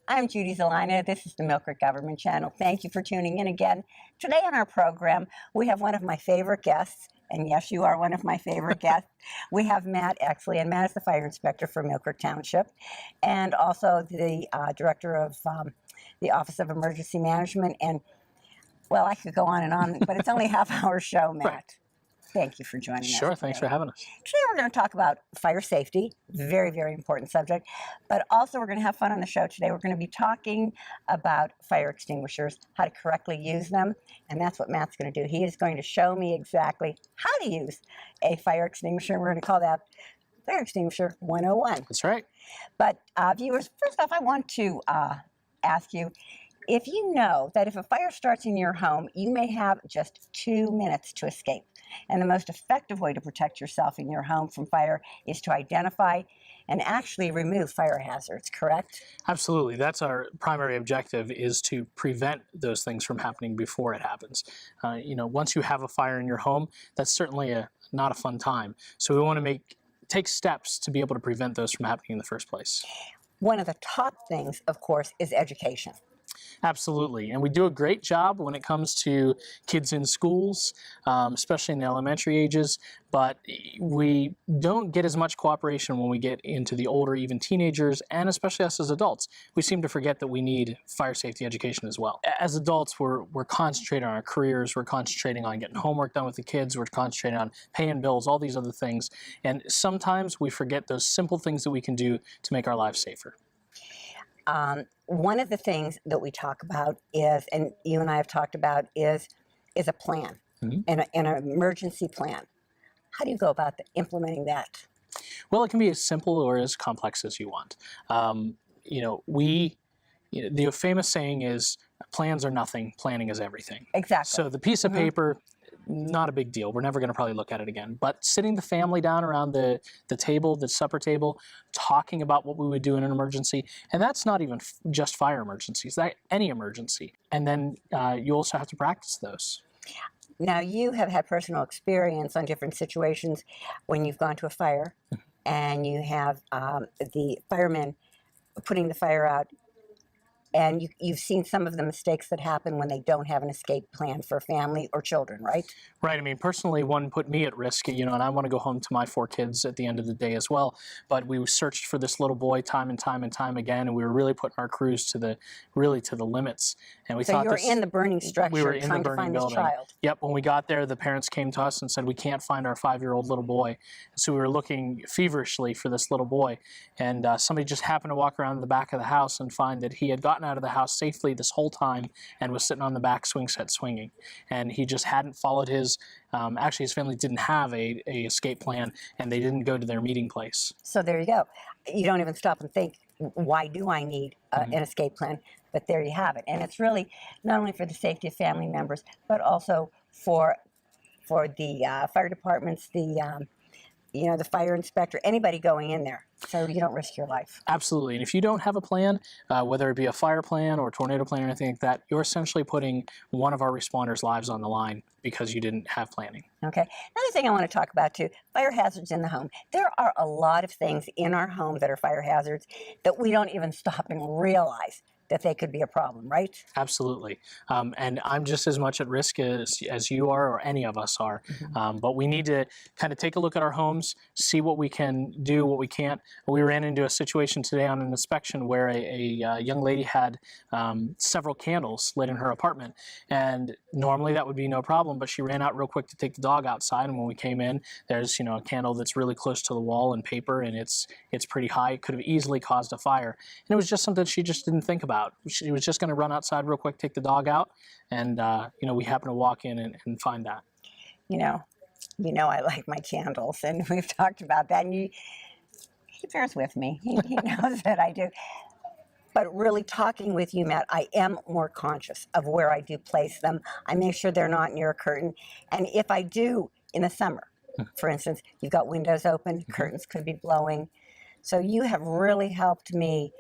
I'm Judy Zelina. This is the Millcreek Government Channel. Thank you for tuning in again. Today on our program, we have one of my favorite guests, and yes, you are one of my favorite guests. We have Matt Exley, and Matt is the fire inspector for Millcreek Township, and also the director of the Office of Emergency Management. And, well, I could go on, but it's only a half-hour show, Matt. Right. Thank you for joining us. Sure, thanks for having us. Today we're going to talk about fire safety, very, very important subject, but also we're going to have fun on the show today. We're going to be talking about fire extinguishers, how to correctly use them, and that's what Matt's going to do. He is going to show me exactly how to use a fire extinguisher. We're going to call that Fire Extinguisher 101. That's right. But viewers, first off, I want to ask you, if you know that if a fire starts in your home, you may have just 2 minutes to escape. And the most effective way to protect yourself in your home from fire is to identify and actually remove fire hazards, correct? Absolutely. That's our primary objective, is to prevent those things from happening before it happens. Once you have a fire in your home, that's certainly not a fun time. So we want to take steps to be able to prevent those from happening in the first place. One of the top things, of course, is education. Absolutely. And we do a great job when it comes to kids in schools, especially in the elementary ages, but we don't get as much cooperation when we get into the older, even teenagers, and especially us as adults. We seem to forget that we need fire safety education as well. As adults, we're concentrating on our careers, we're concentrating on getting homework done with the kids, we're concentrating on paying bills, all these other things. And sometimes we forget those simple things that we can do to make our lives safer. One of the things that we talk about is, and you and I have talked about, is a plan, and an emergency plan. How do you go about implementing that? Well, it can be as simple or as complex as you want. The famous saying is, plans are nothing, planning is everything. Exactly. So the piece of paper, not a big deal. We're never going to probably look at it again. But sitting the family down around the table, the supper table, talking about what we would do in an emergency, and that's not even just fire emergencies, that any emergency. And then you also have to practice those. Now, you have had personal experience on different situations when you've gone to a fire and you have the firemen putting the fire out, and you've seen some of the mistakes that happen when they don't have an escape plan for family or children, right? Right. I mean, personally, one put me at risk, and I want to go home to my 4 kids at the end of the day as well. But we searched for this little boy time and time and time again, and we were really putting our crews to the limits. And we so thought you were in the burning structure, we were in trying the to burning find building. this child. Yep. When we got there, the parents came to us and said, we can't find our 5-year-old little boy. So we were looking feverishly for this little boy, and somebody just happened to walk around the back of the house and find that he had gotten out of the house safely this whole time and was sitting on the back swing set swinging. And he just hadn't followed his, actually his family didn't have a escape plan, and they didn't go to their meeting place. So there you go. You don't even stop and think, why do I need an escape plan? But there you have it. And it's really not only for the safety of family members, but also for the fire departments, the fire inspector, anybody going in there, so you don't risk your life. Absolutely. And if you don't have a plan, whether it be a fire plan or a tornado plan or anything like that, you're essentially putting one of our responders' lives on the line because you didn't have planning. Okay. Another thing I want to talk about too, fire hazards in the home. There are a lot of things in our home that are fire hazards that we don't even stop and realize that they could be a problem, right? Absolutely. And I'm just as much at risk as you are, or any of us are. But we need to kind of take a look at our homes, see what we can do, what we can't. We ran into a situation today on an inspection where a young lady had several candles lit in her apartment. And normally that would be no problem, but she ran out real quick to take the dog outside. And when we came in, there's a candle that's really close to the wall and paper, and it's pretty high. It could have easily caused a fire. And it was just something she just didn't think about. She was just going to run outside real quick, take the dog out, and we happened to walk in and find that. I like my candles, and we've talked about that, and he bears with me. He knows that I do. But really talking with you, Matt, I am more conscious of where I do place them. I make sure they're not near a curtain. And if I do in the summer, for instance, you've got windows open, curtains could be blowing. So you have really helped me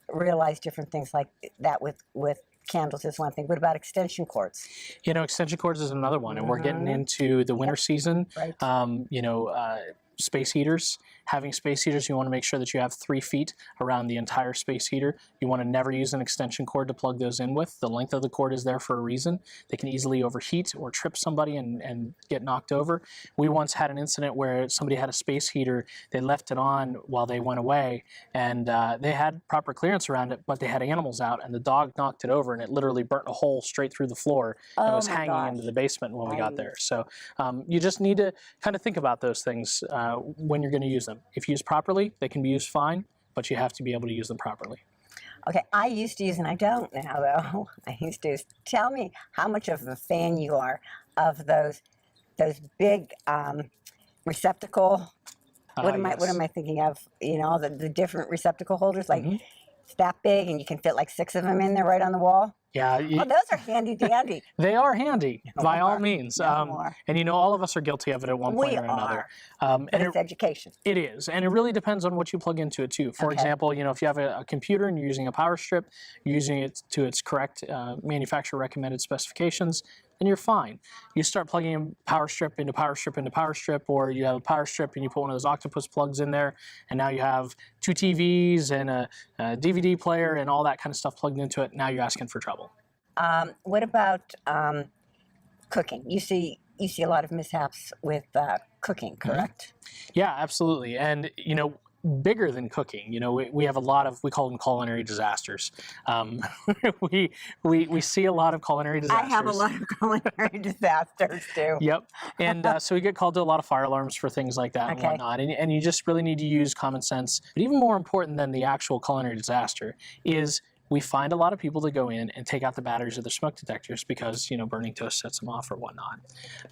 realize different things like that with candles is one thing. What about extension cords? Extension cords is another one, and we're getting into the winter season. Right. Space heaters, having space heaters, you want to make sure that you have 3 feet around the entire space heater. You want to never use an extension cord to plug those in with. The length of the cord is there for a reason. They can easily overheat or trip somebody and get knocked over. We once had an incident where somebody had a space heater, they left it on while they went away, and they had proper clearance around it, but they had animals out, and the dog knocked it over, and it literally burnt a hole straight through the floor and was hanging into the basement when we got there. So you just need to kind of think about those things when you're going to use them. If used properly, they can be used fine, but you have to be able to use them properly. Okay, I used to use, and I don't now though. I used to use. Tell me how much of a fan you are of those big receptacle. What am I thinking of? You know, the different receptacle holders, like it's that big, and you can fit like 6 of them in there right on the wall. Yeah, Oh, those are handy dandy. they are handy by all means. more. And you know, all of us are guilty of it at one point or another. But it's education. It is, and it really depends on what you plug into it too. For example, you know, if you have a computer and you're using a power strip, you're using it to its correct manufacturer recommended specifications, then you're fine. You start plugging in power strip into power strip into power strip, or you have a power strip and you put one of those octopus plugs in there, and now you have 2 TVs and a DVD player and all that kind of stuff plugged into it. Now you're asking for trouble. What about cooking? You see a lot of mishaps with cooking, correct? Yeah, absolutely. And you know, bigger than cooking, you know, we have a lot of, we call them culinary disasters. We see a lot of culinary disasters. I have a lot of culinary disasters too. Yep. And so we get called to a lot of fire alarms for things like that and whatnot. And you just really need to use common sense. But even more important than the actual culinary disaster is we find a lot of people that go in and take out the batteries of their smoke detectors because, you know, burning toast sets them off or whatnot.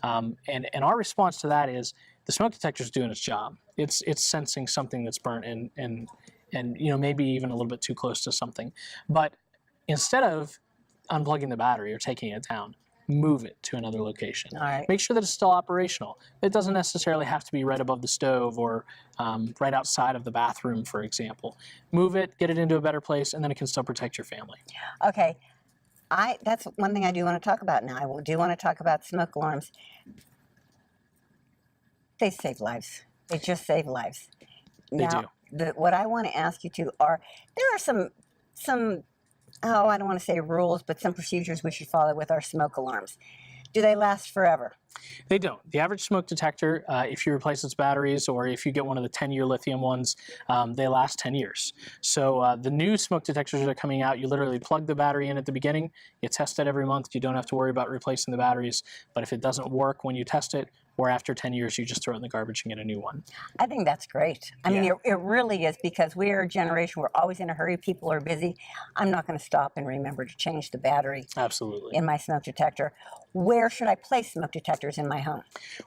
And our response to that is the smoke detector is doing its job. It's sensing something that's burnt and you know, maybe even a little bit too close to something. But instead of unplugging the battery or taking it down, move it to another location. All right. Make sure that it's still operational. It doesn't necessarily have to be right above the stove or right outside of the bathroom, for example. Move it, get it into a better place, and then it can still protect your family. Okay. That's one thing I do want to talk about now. I do want to talk about smoke alarms. They save lives. They just save lives. They Now, do. what I want to ask you there are some I don't want to say rules, but some procedures we should follow with our smoke alarms. Do they last forever? They don't. The average smoke detector, if you replace its batteries or if you get one of the 10-year lithium ones, they last 10 years. So the new smoke detectors that are coming out, you literally plug the battery in at the beginning, you test it every month, you don't have to worry about replacing the batteries. But if it doesn't work when you test it, or after 10 years, you just throw it in the garbage and get a new one. I think that's great. I mean, it really is, because we're a generation, we're always in a hurry, people are busy. I'm not going to stop and remember to change the battery Absolutely. in my smoke detector. Where should I place smoke detectors in my home?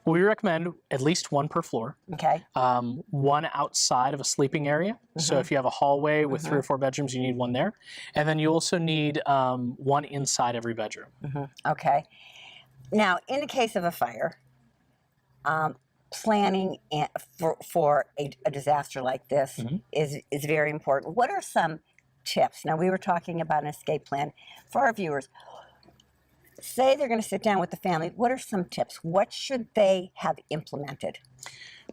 Well, we recommend at least one per floor. Okay. One outside of a sleeping area. So if you have a hallway with 3 or 4 bedrooms, you need one there. And then you also need one inside every bedroom. Okay. Now, in the case of a fire, planning for a disaster like this is very important. What are some tips? Now, we were talking about an escape plan for our viewers. Say they're going to sit down with the family. What are some tips? What should they have implemented?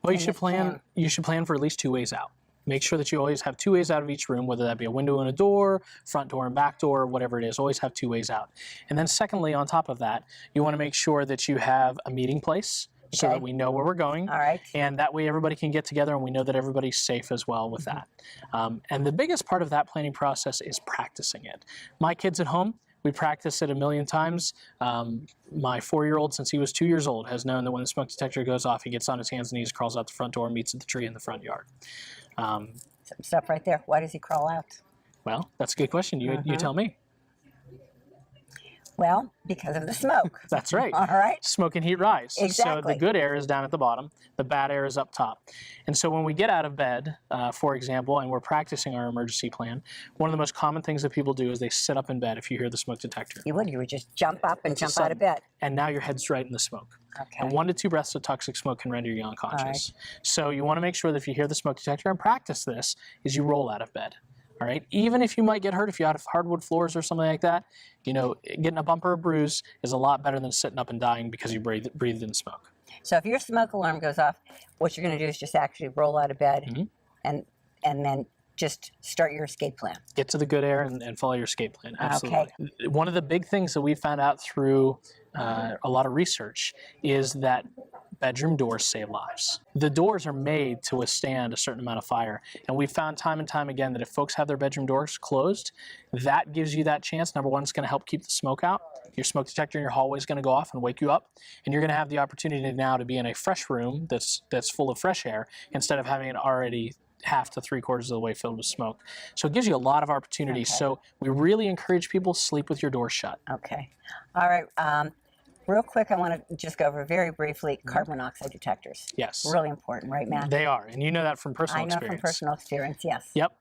Well, you should plan for at least 2 ways out. Make sure that you always have 2 ways out of each room, whether that be a window and a door, front door and back door, whatever it is. Always have 2 ways out. And then secondly, on top of that, you want to make sure that you have a meeting place so that we know where we're going. All right. And that way everybody can get together and we know that everybody's safe as well with that. And the biggest part of that planning process is practicing it. My kids at home, we practice it a million times. My 4-year-old, since he was 2 years old, has known that when the smoke detector goes off, he gets on his hands and knees, crawls out the front door, and meets at the tree in the front yard. Stop right there. Why does he crawl out? Well, that's a good question. You tell me. Well, because of the smoke. That's right. All right. Smoke and heat rise. Exactly. So the good air is down at the bottom, the bad air is up top. And so when we get out of bed, for example, and we're practicing our emergency plan, one of the most common things that people do is they sit up in bed if you hear the smoke detector. You would just jump up and jump out of bed. And now your head's right in the smoke. Okay. And 1 to 2 breaths of toxic smoke can render you unconscious. So you want to make sure that if you hear the smoke detector and practice this, is you roll out of bed. All right. Even if you might get hurt, if you have hardwood floors or something like that, you know, getting a bump or a bruise is a lot better than sitting up and dying because you breathed in smoke. So if your smoke alarm goes off, what you're going to do is just actually roll out of bed and then just start your escape plan. Get to the good air and follow your escape plan. Absolutely. Okay. One of the big things that we found out through a lot of research is that bedroom doors save lives. The doors are made to withstand a certain amount of fire. And we found time and time again that if folks have their bedroom doors closed, that gives you that chance. Number one, it's going to help keep the smoke out. Your smoke detector in your hallway is going to go off and wake you up. And you're going to have the opportunity now to be in a fresh room that's full of fresh air instead of having it already half to 3/4 of the way filled with smoke. So it gives you a lot of opportunities. Okay. So we really encourage people to sleep with your door shut. Okay. All right. Real quick, I want to just go over very briefly carbon monoxide detectors. Yes. Really important, right, Matt? They are, and you know that from personal experience. I know from personal experience, yes. Yep.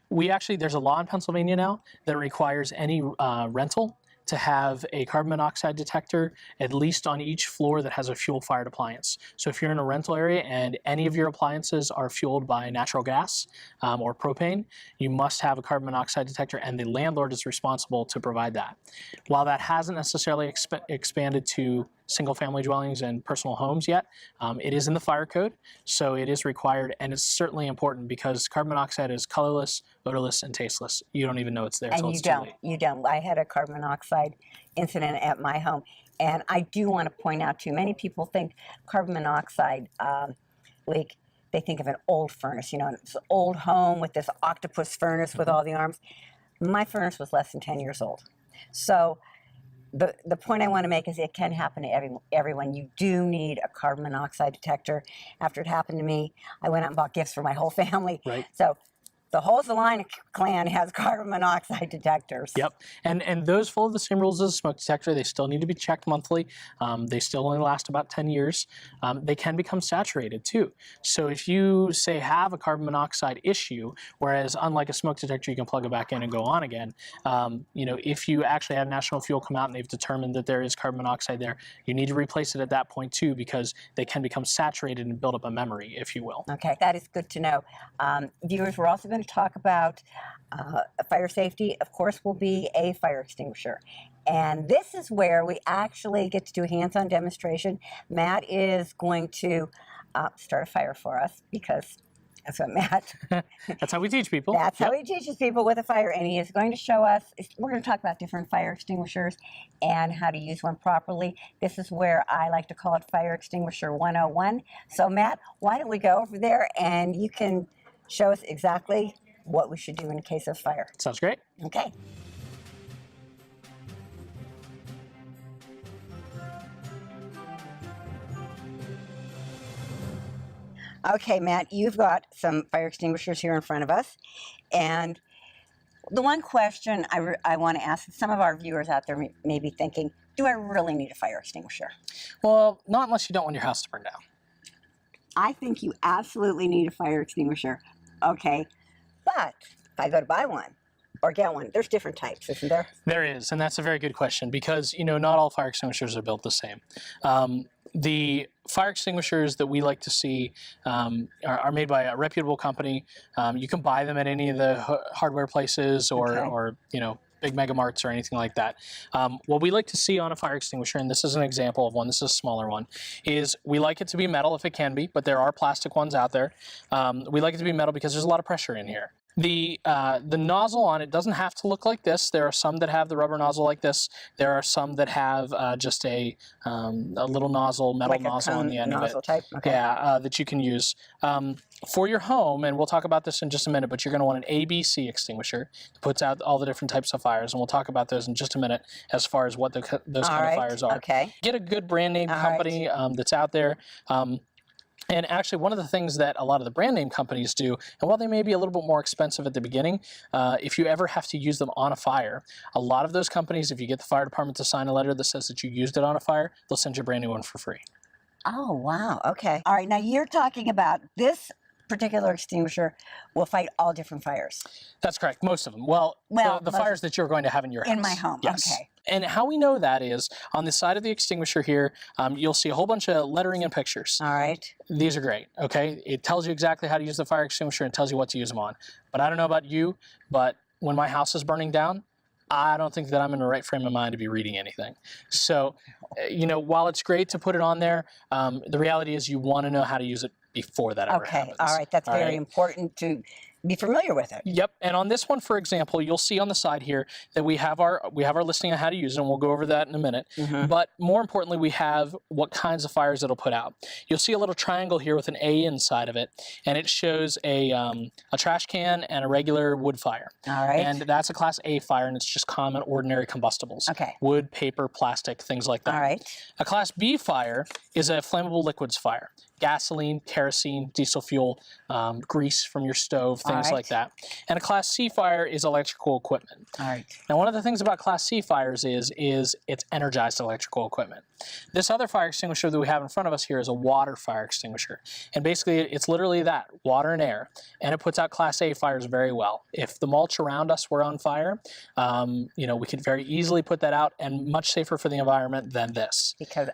We actually, there's a law in Pennsylvania now that requires any rental to have a carbon monoxide detector at least on each floor that has a fuel-fired appliance. So if you're in a rental area and any of your appliances are fueled by natural gas or propane, you must have a carbon monoxide detector, and the landlord is responsible to provide that. While that hasn't necessarily expanded to single-family dwellings and personal homes yet, it is in the fire code, so it is required, and it's certainly important because carbon monoxide is colorless, odorless, and tasteless. You don't even know it's there until it's too late. You don't. I had a carbon monoxide incident at my home, and I do want to point out too, many people think carbon monoxide leak, they think of an old furnace, it's an old home with this octopus furnace with all the arms. My furnace was less than 10 years old. So the point I want to make is it can happen to everyone. You do need a carbon monoxide detector. After it happened to me, I went out and bought gifts for my whole family. Right. So the whole Zelina clan has carbon monoxide detectors. Yep, and those follow the same rules as a smoke detector. They still need to be checked monthly. They still only last about 10 years. They can become saturated too. So if you, say, have a carbon monoxide issue, whereas unlike a smoke detector, you can plug it back in and go on again, if you actually have National Fuel come out and they've determined that there is carbon monoxide there, you need to replace it at that point too, because they can become saturated and build up a memory, if you will. Okay, that is good to know. Viewers, we're also going to talk about fire safety. Of course, will be a fire extinguisher. And this is where we actually get to do a hands-on demonstration. Matt is going to start a fire for us because that's what Matt... That's how we teach people. That's how he teaches people with a fire. And he is going to show us, we're going to talk about different fire extinguishers and how to use one properly. This is where I like to call it Fire Extinguisher 101. So Matt, why don't we go over there and you can show us exactly what we should do in case of fire. Sounds great. Okay. Okay, Matt, you've got some fire extinguishers here in front of us. And the one question I want to ask, some of our viewers out there may be thinking, do I really need a fire extinguisher? Well, not unless you don't want your house to burn down. I think you absolutely need a fire extinguisher. Okay, but if I go to buy one or get one, there's different types, isn't there? There is, and that's a very good question because, not all fire extinguishers are built the same. The fire extinguishers that we like to see are made by a reputable company. You can buy them at any of the hardware places or big mega marts or anything like that. What we like to see on a fire extinguisher, and this is an example of one, this is a smaller one, is we like it to be metal if it can be, but there are plastic ones out there. We like it to be metal because there's a lot of pressure in here. The nozzle on it doesn't have to look like this. There are some that have the rubber nozzle like this. There are some that have just a little nozzle, metal nozzle on the end of it. Type? Okay. Yeah, that you can use. For your home, and we'll talk about this in just a minute, but you're going to want an ABC extinguisher. It puts out all the different types of fires, and we'll talk about those in just a minute as far as what those kind of fires are. Okay. Get a good brand name company that's out there. And actually, one of the things that a lot of the brand name companies do, and while they may be a little bit more expensive at the beginning, if you ever have to use them on a fire, a lot of those companies, if you get the fire department to sign a letter that says that you used it on a fire, they'll send you a brand new one for free. Oh, wow. Okay. All right. Now, you're talking about this particular extinguisher will fight all different fires. That's correct. Most of them. Well, the fires that you're going to have in your house. In my home. Yes. Okay. And how we know that is on the side of the extinguisher here, you'll see a whole bunch of lettering and pictures. All right. These are great, okay? It tells you exactly how to use the fire extinguisher and tells you what to use them on. But I don't know about you, but when my house is burning down, I don't think that I'm in the right frame of mind to be reading anything. So, while it's great to put it on there, the reality is you want to know how to use it before that ever happens. All right. That's All very right? important to be familiar with it. Yep. And on this one, for example, you'll see on the side here that we have our listing on how to use it, and we'll go over that in a minute. But more importantly, we have what kinds of fires it'll put out. You'll see a little triangle here with an A inside of it, and it shows a trash can and a regular wood fire. All right. And that's a Class A fire, and it's just common, ordinary combustibles. Okay. Wood, paper, plastic, things like that. All right. A Class B fire is a flammable liquids fire. Gasoline, kerosene, diesel fuel, grease from your stove, things like that. And a Class C fire is electrical equipment. All right. Now, one of the things about Class C fires is it's energized electrical equipment. This other fire extinguisher that we have in front of us here is a water fire extinguisher. And basically, it's literally that, water and air. And it puts out Class A fires very well. If the mulch around us were on fire, we could very easily put that out, and much safer for the environment than this. Because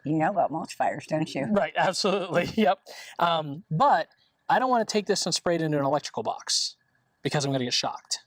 you know about mulch fires, don't you? Right, absolutely, yep. But I don't want to take this and spray it into an electrical box because I'm going to get shocked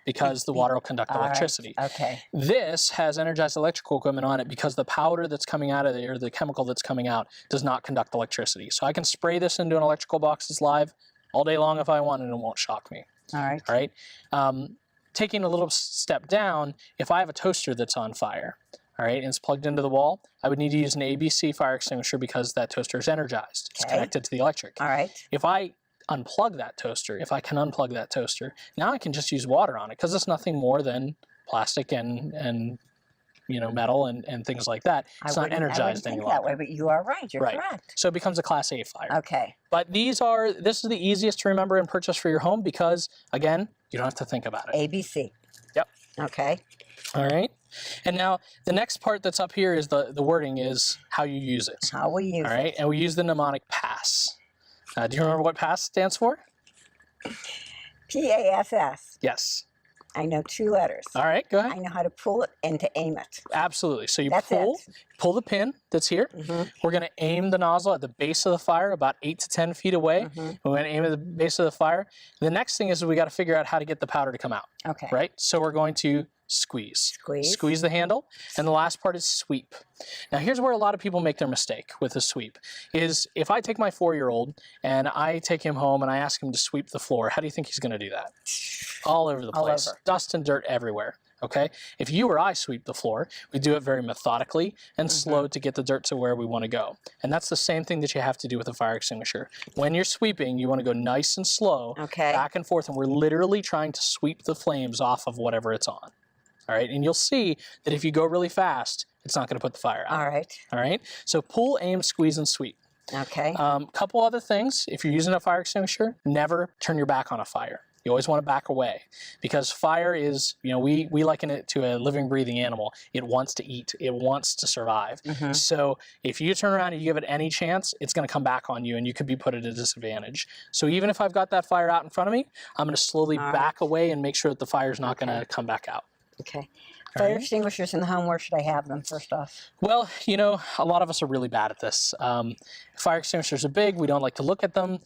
because the water will conduct electricity. Right. Okay. This has energized electrical equipment on it because the powder that's coming out of there, or the chemical that's coming out, does not conduct electricity. So I can spray this into an electrical box that's live all day long if I want, and it won't shock me. All right. All right. Taking a little step down, if I have a toaster that's on fire, all right, and it's plugged into the wall, I would need to use an ABC fire extinguisher because that toaster is energized. It's connected to the electric. All right. If I unplug that toaster, if I can unplug that toaster, now I can just use water on it because it's nothing more than plastic and metal and things like that. It's not energized any longer. That way, but you are right. You're correct. So it becomes a Class A fire. Okay. But this is the easiest to remember and purchase for your home because, again, you don't have to think about it. ABC. Yep. Okay. All right. And now the next part that's up here is the wording is how you use it. How we use it. All right. And we use the mnemonic PASS. Do you remember what PASS stands for? PASS. Yes. I know 2 letters. All right. Go ahead. I know how to pull it and to aim it. Absolutely. So you That's pull the pin that's here. We're going to aim the nozzle at the base of the fire about 8 to 10 feet away. We're going to aim at the base of the fire. The next thing is we got to figure out how to get the powder to come out. Okay. Right? So we're going to squeeze. Squeeze the handle. And the last part is sweep. Now here's where a lot of people make their mistake with the sweep. Is if I take my 4-year-old and I take him home and I ask him to sweep the floor, how do you think he's going to do that? All over the place. Dust and dirt everywhere. Okay? If you or I sweep the floor, we do it very methodically and slow to get the dirt to where we want to go. And that's the same thing that you have to do with a fire extinguisher. When you're sweeping, you want to go nice and slow, back and forth, and we're literally trying to sweep the flames off of whatever it's on. All right? And you'll see that if you go really fast, it's not going to put the fire out. All right. All right? So pull, aim, squeeze, and sweep. Okay. Couple other things. If you're using a fire extinguisher, never turn your back on a fire. You always want to back away because fire is, we liken it to a living, breathing animal. It wants to eat. It wants to survive. So if you turn around and you give it any chance, it's going to come back on you and you could be put at a disadvantage. So even if I've got that fire out in front of me, I'm going to slowly back away and make sure that the fire's not going to come back out. Okay. Fire extinguishers in the home, where should I have them first off? Well, a lot of us are really bad at this. Fire extinguishers are big. We don't like to look at them.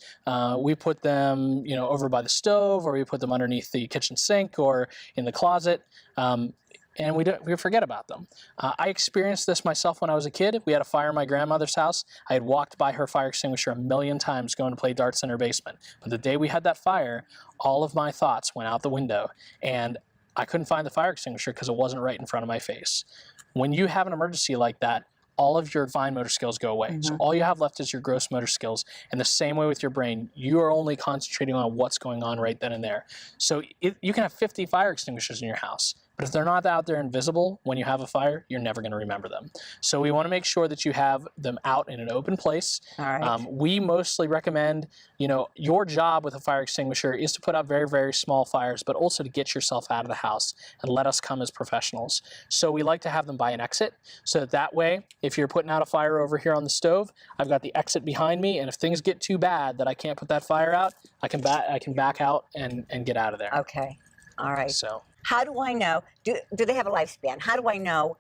We put them, over by the stove, or we put them underneath the kitchen sink or in the closet. And we forget about them. I experienced this myself when I was a kid. We had a fire in my grandmother's house. I had walked by her fire extinguisher a million times going to play darts in her basement. But the day we had that fire, all of my thoughts went out the window, and I couldn't find the fire extinguisher because it wasn't right in front of my face. When you have an emergency like that, all of your fine motor skills go away. So all you have left is your gross motor skills. And the same way with your brain, you are only concentrating on what's going on right then and there. So you can have 50 fire extinguishers in your house, but if they're not out there and visible when you have a fire, you're never going to remember them. So we want to make sure that you have them out in an open place. All right. We mostly recommend, your job with a fire extinguisher is to put out very, very small fires, but also to get yourself out of the house and let us come as professionals. So we like to have them by an exit, so that way, if you're putting out a fire over here on the stove, I've got the exit behind me, and if things get too bad that I can't put that fire out, I can back out and get out of there. Okay. All right. So how do I know? Do they have a lifespan? How do I know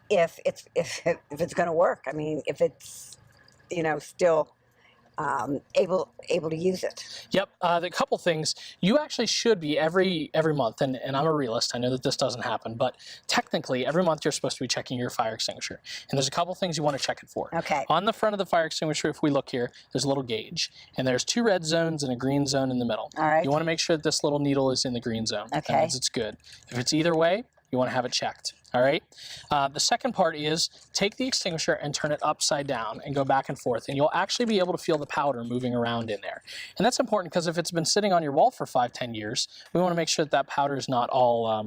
if it's going to work? I mean, if it's still able to use it. Yep. The couple things you actually should be every month, and I'm a realist. I know that this doesn't happen, but technically every month you're supposed to be checking your fire extinguisher. And there's a couple things you want to check it for. Okay. On the front of the fire extinguisher, if we look here, there's a little gauge, and there's 2 red zones and a green zone in the middle. All right. You want to make sure that this little needle is in the green zone. Okay. That means it's good. If it's either way, you want to have it checked. All right. The second part is take the extinguisher and turn it upside down and go back and forth, and you'll actually be able to feel the powder moving around in there. And that's important because if it's been sitting on your wall for 5-10 years, we want to make sure that that powder is not all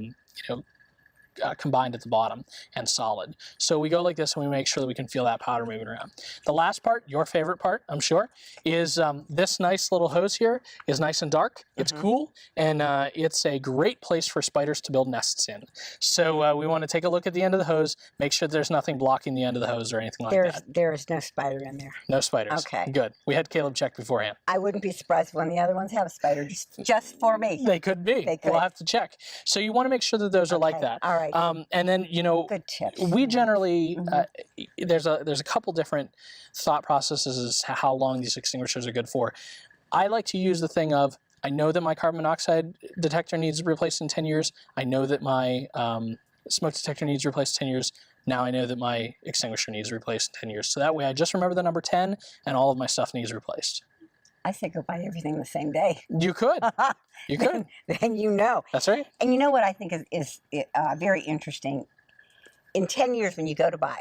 combined at the bottom and solid. So we go like this and we make sure that we can feel that powder moving around. The last part, your favorite part, I'm sure, is this nice little hose here is nice and dark. It's cool, and it's a great place for spiders to build nests in. So we want to take a look at the end of the hose, make sure there's nothing blocking the end of the hose or anything like that. There is no spider in there. No spiders. Okay. Good. We had Caleb check beforehand. I wouldn't be surprised when the other ones have a spider just for me. They could be. They could. We'll have to check. So you want to make sure that those are like that. All right. And then, Good tips. we generally, there's a couple different thought processes as to how long these extinguishers are good for. I like to use the thing of, I know that my carbon monoxide detector needs replaced in 10 years. I know that my smoke detector needs replaced in 10 years. Now I know that my extinguisher needs replaced in 10 years. So that way I just remember the number 10 and all of my stuff needs replaced. I say go buy everything the same day. You could. You could. Then you know. That's right. And you know what I think is very interesting? In 10 years, when you go to buy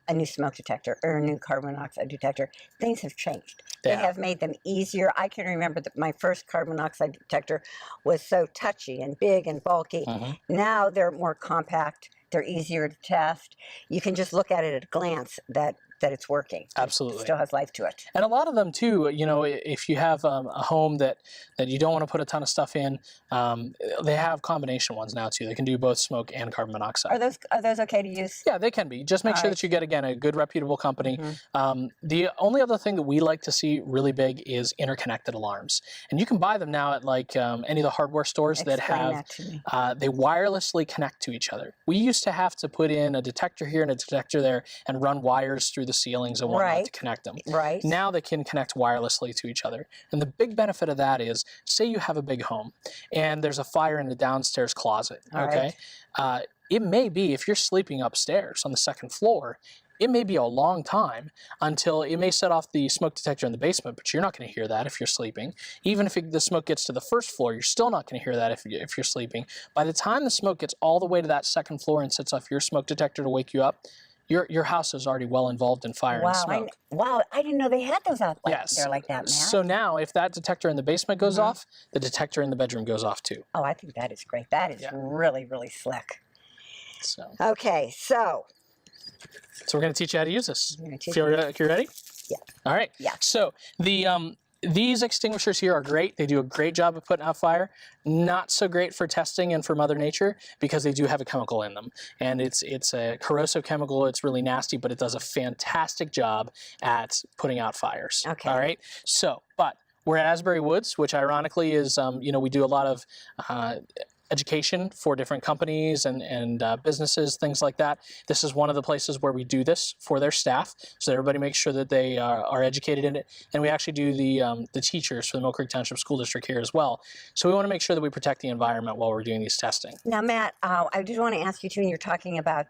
a new smoke detector or a new carbon monoxide detector, things have changed. They have made them easier. I can remember that my first carbon monoxide detector was so touchy and big and bulky. Now they're more compact. They're easier to test. You can just look at it at a glance that it's working. Absolutely. It still has life to it. And a lot of them too, if you have a home that you don't want to put a ton of stuff in, they have combination ones now too. They can do both smoke and carbon monoxide. Are those okay to use? Yeah, they can be. Just make sure that you get, again, a good reputable company. The only other thing that we like to see really big is interconnected alarms. And you can buy them now at like any of the hardware stores that have, they wirelessly connect to each other. We used to have to put in a detector here and a detector there and run wires through the ceilings and whatnot to connect them. Right. Now they can connect wirelessly to each other. And the big benefit of that is, say you have a big home and there's a fire in the downstairs closet, okay? It may be, if you're sleeping upstairs on the 2nd floor, it may be a long time until it may set off the smoke detector in the basement, but you're not going to hear that if you're sleeping. Even if the smoke gets to the 1st floor, you're still not going to hear that if you're sleeping. By the time the smoke gets all the way to that 2nd floor and sets off your smoke detector to wake you up, your house is already well involved in fire and smoke. I didn't know they had those out Yes. there like that, Matt. So now, if that detector in the basement goes off, the detector in the bedroom goes off too. Oh, I think that is great. That is really, really slick. So. Okay, so we're going to teach you how to use this. You're You ready? Yeah. All right. Yeah. So these extinguishers here are great. They do a great job of putting out fire. Not so great for testing and for Mother Nature because they do have a chemical in them. And it's a corrosive chemical. It's really nasty, but it does a fantastic job at putting out fires. Okay. All right. So, but we're at Asbury Woods, which ironically is, we do a lot of education for different companies and businesses, things like that. This is one of the places where we do this for their staff, so that everybody makes sure that they are educated in it. And we actually do the teachers for the Millcreek Township School District here as well. So we want to make sure that we protect the environment while we're doing these testing. Now, Matt, I did want to ask you too, when you're talking about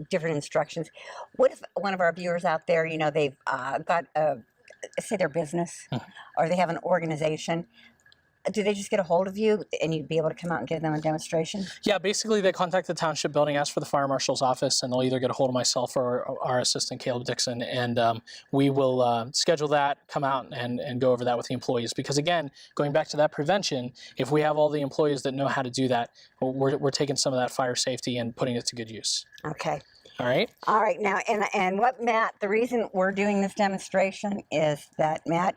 different instructions, what if one of our viewers out there, they've got say their business or they have an organization, do they just get a hold of you and you'd be able to come out and give them a demonstration? Yeah, basically they contact the township building, ask for the fire marshal's office, and they'll either get a hold of myself or our assistant, Caleb Dixon, and we will schedule that, come out and go over that with the employees. Because again, going back to that prevention, if we have all the employees that know how to do that, we're taking some of that fire safety and putting it to good use. Okay. All right. All right. Now, and what Matt, the reason we're doing this demonstration is that Matt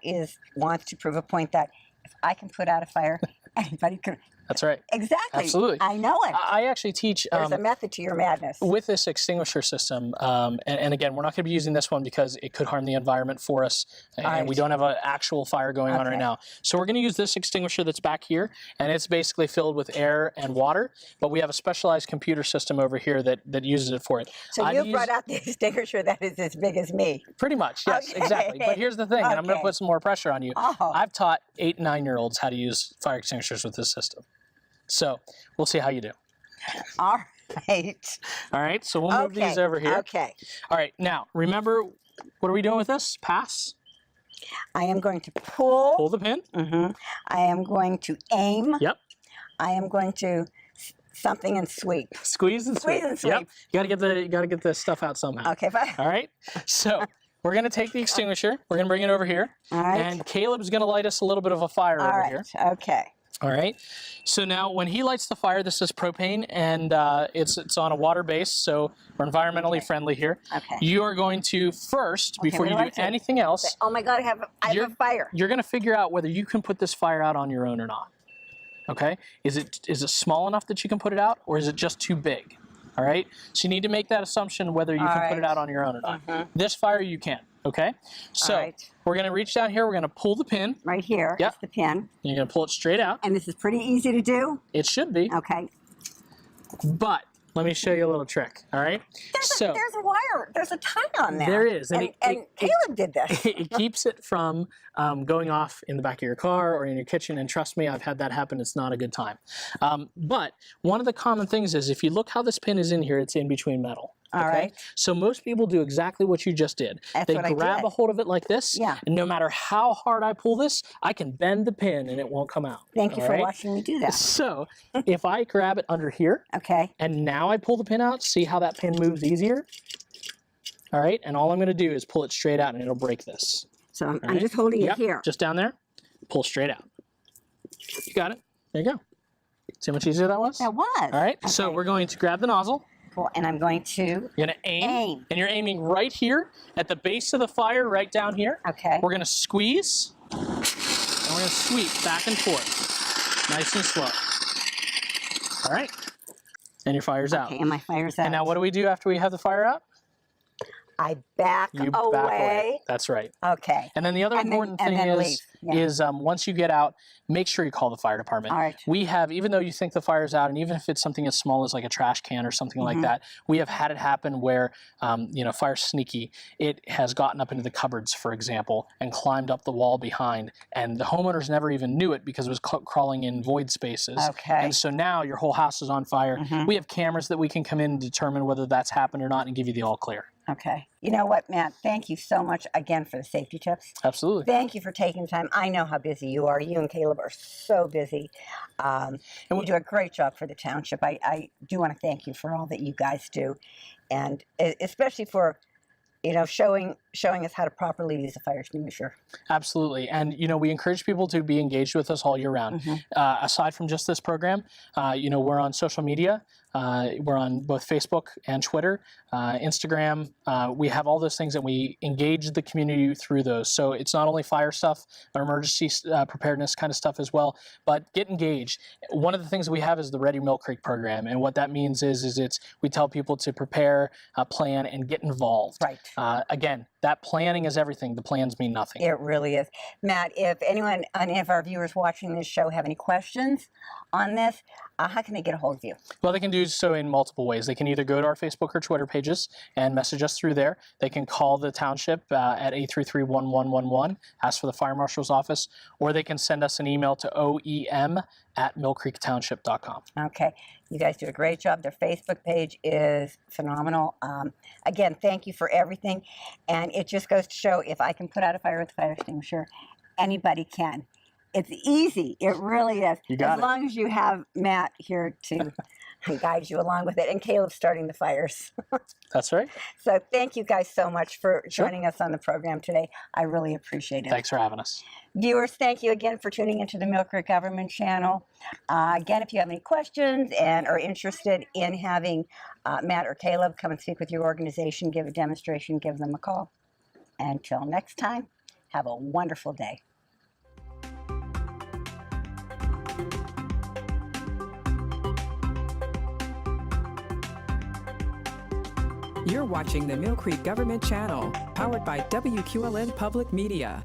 wants to prove a point that if I can put out a fire, anybody can. That's right. Exactly. Absolutely. I know it. I actually teach There's a method to your madness. with this extinguisher system. And again, we're not going to be using this one because it could harm the environment for us. And we don't have an actual fire going on right now. So we're going to use this extinguisher that's back here. And it's basically filled with air and water. But we have a specialized computer system over here that uses it for it. So you brought out the extinguisher that is as big as me. Pretty much, yes, exactly. But here's the thing, and I'm going to put some more pressure on you. I've taught 8 and 9-year-olds how to use fire extinguishers with this system. So we'll see how you do. All right. All right, so we'll move these over here. Okay. All right, now, remember, what are we doing with this? Pass. I am going to pull. Pull the pin. Mm-hmm. I am going to aim. Yep. I am going to something and sweep. Squeeze and sweep. Squeeze and sweep. Yep. You gotta get the stuff out somehow. Okay, fine. All right. So we're gonna take the extinguisher. We're gonna bring it over here. All right. And Caleb's gonna light us a little bit of a fire over here. Okay. All right. So now when he lights the fire, this is propane, and it's on a water base, so we're environmentally friendly here. Okay. You are going to first, before you do anything else, oh my God, I have a fire. You're going to figure out whether you can put this fire out on your own or not. Okay? Is it small enough that you can put it out, or is it just too big? All right? So you need to make that assumption whether you can put it out on your own or not. This fire you can. Okay? So we're going to reach down here. We're going to pull the pin. Right here. Yep. It's the pin. You're going to pull it straight out. And this is pretty easy to do. It should be. Okay. But let me show you a little trick. All right? There's a wire. There's a tie on there. There is. And Caleb did this. It keeps it from going off in the back of your car or in your kitchen. And trust me, I've had that happen. It's not a good time. But one of the common things is if you look how this pin is in here, it's in between metal. All right. So most people do exactly what you just did. That's they what I grab did. a hold of it like this. Yeah. And no matter how hard I pull this, I can bend the pin and it won't come out. Thank you for watching me do that. So if I grab it under here. Okay. And now I pull the pin out, see how that pin moves easier? All right. And all I'm going to do is pull it straight out and it'll break this. So I'm just holding it here. Just down there. Pull straight out. You got it. There you go. See how much easier that was? That was. All right. So we're going to grab the nozzle. And I'm going to... You're going to aim. And you're aiming right here at the base of the fire, right down here. Okay. We're going to squeeze. And we're going to sweep back and forth. Nice and slow. All right. And your fire's out. Okay, and my fire's out. And now what do we do after we have the fire out? I back away. That's right. Okay. And then the other important thing is once you get out, make sure you call the fire department. All right. We have, even though you think the fire's out, and even if it's something as small as like a trash can or something like that, we have had it happen where, fire's sneaky. It has gotten up into the cupboards, for example, and climbed up the wall behind, and the homeowners never even knew it because it was crawling in void spaces. Okay. And so now your whole house is on fire. We have cameras that we can come in and determine whether that's happened or not and give you the all clear. Okay. You know what, Matt? Thank you so much again for the safety tips. Absolutely. Thank you for taking the time. I know how busy you are. You and Caleb are so busy. And you do a great job for the township. I do want to thank you for all that you guys do. And especially for, showing us how to properly use a fire extinguisher. Absolutely. And, we encourage people to be engaged with us all year round. Aside from just this program, we're on social media. We're on both Facebook and Twitter, Instagram. We have all those things and we engage the community through those. So it's not only fire stuff, but emergency preparedness kind of stuff as well, but get engaged. One of the things we have is the Ready Millcreek program. And what that means is we tell people to prepare, plan, and get involved. Right. Again, that planning is everything. The plans mean nothing. It really is. Matt, if any of our viewers watching this show have any questions on this, how can they get a hold of you? Well, they can do so in multiple ways. They can either go to our Facebook or Twitter pages and message us through there. They can call the township at 833-1111, ask for the fire marshal's office, or they can send us an email to oem@millcreektownship.com. Okay. You guys do a great job. Their Facebook page is phenomenal. Again, thank you for everything. And it just goes to show if I can put out a fire with a fire extinguisher, anybody can. It's easy. It really is. As long as you have Matt here to guide you along with it, and Caleb starting the fires. That's right. So thank you guys so much for joining us on the program today. I really appreciate it. Thanks for having us. Viewers, thank you again for tuning into the Millcreek Government Channel. Again, if you have any questions and are interested in having Matt or Caleb come and speak with your organization, give a demonstration, give them a call. Until next time, have a wonderful day. You're watching the Millcreek Government Channel, powered by WQLN Public Media.